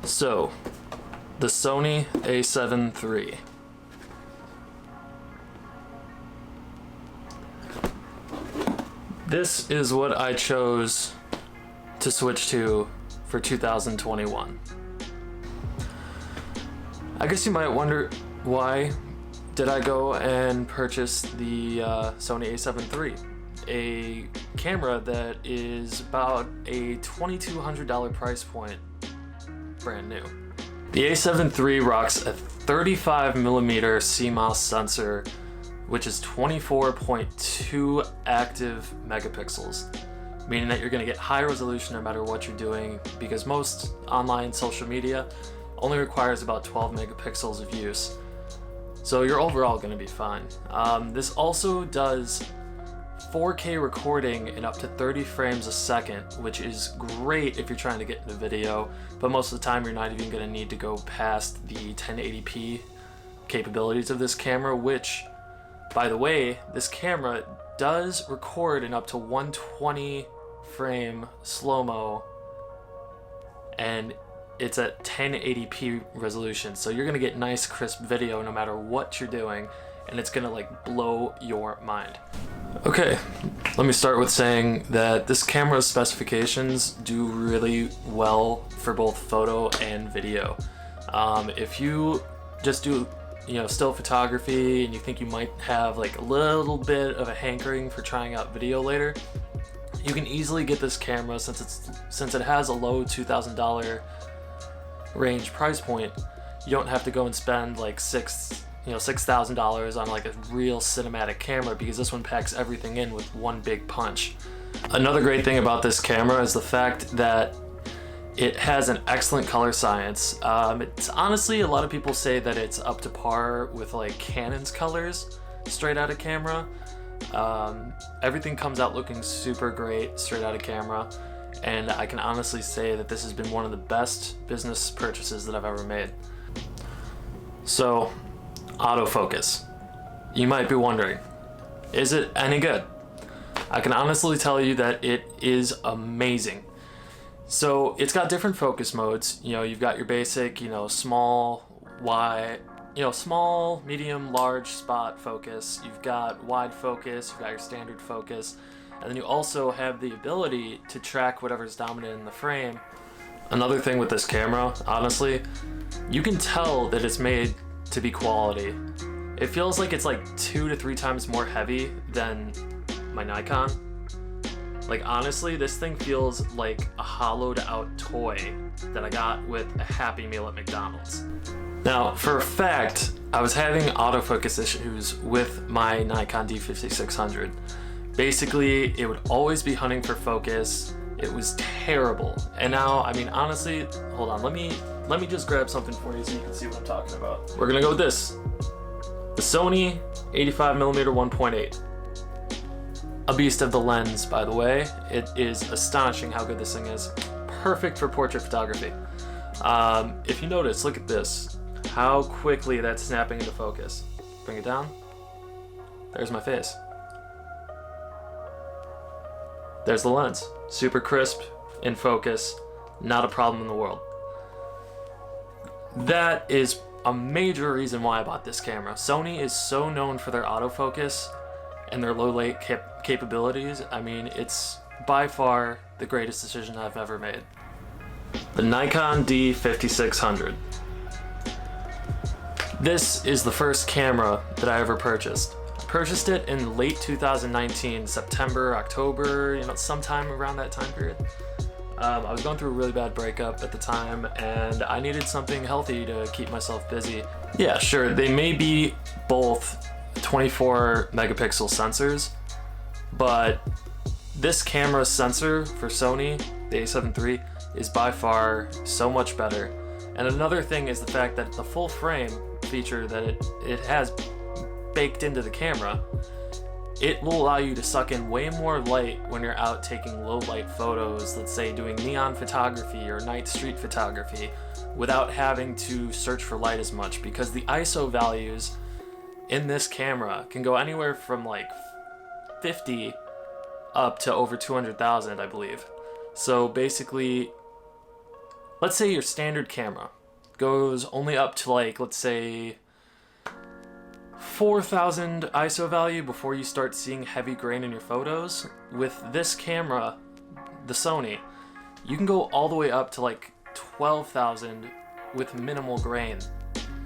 So, the Sony A7iii. This is what I chose to switch to for 2021. I guess you might wonder, why did I go and purchase the Sony A7iii? A camera that is about a $2,200 price point, brand new. The A7iii rocks a 35mm CMOS sensor, which is 24.2 active megapixels, meaning that you're going to get high resolution no matter what you're doing, because most online social media only requires about 12 megapixels of use. So you're overall going to be fine. This also does 4K recording in up to 30 frames a second, which is great if you're trying to get into video, but most of the time you're not even going to need to go past the 1080p capabilities of this camera, which, by the way, this camera does record in up to 120 frame slow-mo, and it's at 1080p resolution, so you're gonna get nice crisp video no matter what you're doing, and it's gonna like blow your mind. Okay, let me start with saying that this camera's specifications do really well for both photo and video. If you just do still photography and you think you might have like a little bit of a hankering for trying out video later, you can easily get this camera since it has a low $2,000 range price point. You don't have to go and spend like $6,000 on like a real cinematic camera, because this one packs everything in with one big punch. Another great thing about this camera is the fact that it has an excellent color science. It's honestly, a lot of people say that it's up to par with like Canon's colors straight out of camera. Everything comes out looking super great straight out of camera, and I can honestly say that this has been one of the best business purchases that I've ever made. So, autofocus. You might be wondering, is it any good? I can honestly tell you that it is amazing. So it's got different focus modes. You've got your basic, small, wide, small, medium, large spot focus. You've got wide focus, you've got your standard focus, and then you also have the ability to track whatever's dominant in the frame. Another thing with this camera, honestly, you can tell that it's made to be quality. It feels like it's like 2 to 3 times more heavy than my Nikon. Like, honestly, this thing feels like a hollowed out toy that I got with a Happy Meal at McDonald's. Now, for a fact, I was having autofocus issues with my Nikon D5600. Basically, it would always be hunting for focus. It was terrible. And now, I mean, honestly, hold on, let me just grab something for you so you can see what I'm talking about. We're gonna go with this. The Sony 85mm 1.8. A beast of the lens, by the way. It is astonishing how good this thing is. Perfect for portrait photography. If you notice, look at this. How quickly that's snapping into focus. Bring it down. There's my face. There's the lens. Super crisp, in focus, not a problem in the world. That is a major reason why I bought this camera. Sony is so known for their autofocus and their low light capabilities. I mean, it's by far the greatest decision I've ever made. The Nikon D5600. This is the first camera that I ever purchased. I purchased it in late 2019, September, October, sometime around that time period. I was going through a really bad breakup at the time, and I needed something healthy to keep myself busy. Yeah, sure, they may be both 24 megapixel sensors, but this camera's sensor for Sony, the A7iii, is by far so much better. And another thing is the fact that the full frame feature that it has baked into the camera, it will allow you to suck in way more light when you're out taking low light photos, let's say doing neon photography or night street photography, without having to search for light as much, because the ISO values in this camera can go anywhere from like 50 up to over 200,000, I believe. So basically, let's say your standard camera goes only up to like, let's say 4,000 ISO value before you start seeing heavy grain in your photos. With this camera, the Sony, you can go all the way up to like 12,000 with minimal grain.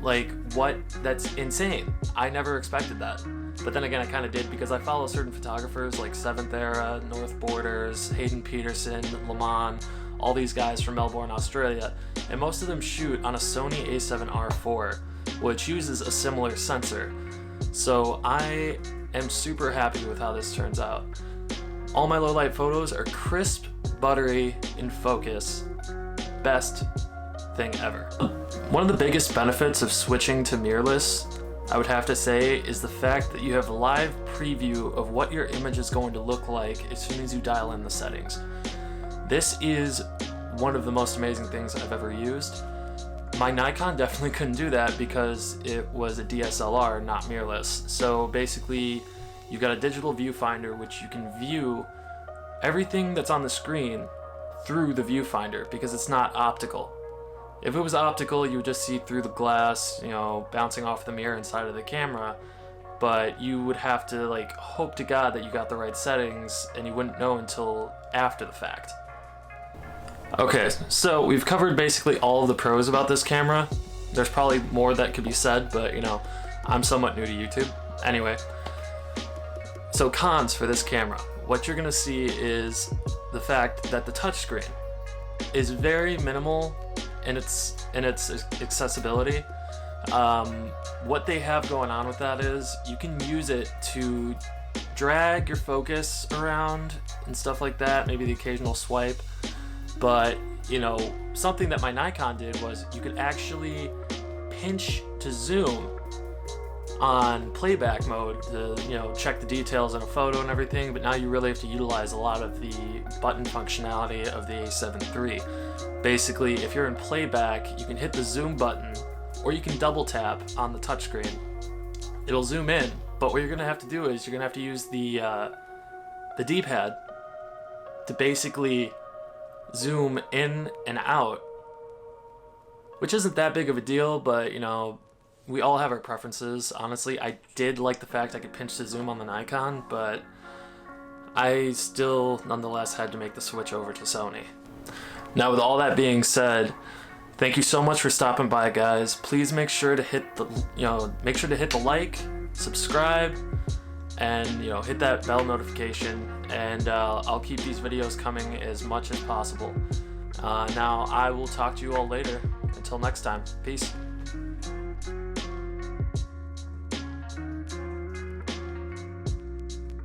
Like, what? That's insane. I never expected that. But then again, I kind of did, because I follow certain photographers like 7th Era, North Borders, Hayden Peterson, Lamont, all these guys from Melbourne, Australia, and most of them shoot on a Sony A7R4, which uses a similar sensor. So I am super happy with how this turns out. All my low light photos are crisp, buttery, in focus. Best thing ever. One of the biggest benefits of switching to mirrorless, I would have to say, is the fact that you have live preview of what your image is going to look like as soon as you dial in the settings. This is one of the most amazing things I've ever used. My Nikon definitely couldn't do that because it was a DSLR, not mirrorless. So basically, you've got a digital viewfinder which you can view everything that's on the screen through the viewfinder, because it's not optical. If it was optical, you would just see through the glass, you know, bouncing off the mirror inside of the camera, but you would have to like hope to God that you got the right settings, and you wouldn't know until after the fact. Okay, so we've covered basically all of the pros about this camera. There's probably more that could be said, but you know, I'm somewhat new to YouTube. Anyway, so cons for this camera. What you're gonna see is the fact that the touchscreen is very minimal in its accessibility. What they have going on with that is you can use it to drag your focus around and stuff like that, maybe the occasional swipe. But, you know, something that my Nikon did was you could actually pinch to zoom on playback mode to, you know, check the details in a photo and everything, but now you really have to utilize a lot of the button functionality of the A7 III. Basically, if you're in playback, you can hit the zoom button, or you can double tap on the touchscreen. It'll zoom in, but what you're gonna have to do is you're gonna have to use the D-pad to basically zoom in and out, which isn't that big of a deal, but you know, we all have our preferences. Honestly, I did like the fact I could pinch to zoom on the Nikon, but I still nonetheless had to make the switch over to Sony. Now, with all that being said, thank you so much for stopping by, guys. Please make sure to hit the like, subscribe, and hit that bell notification, and I'll keep these videos coming as much as possible. Now, I will talk to you all later. Until next time, peace.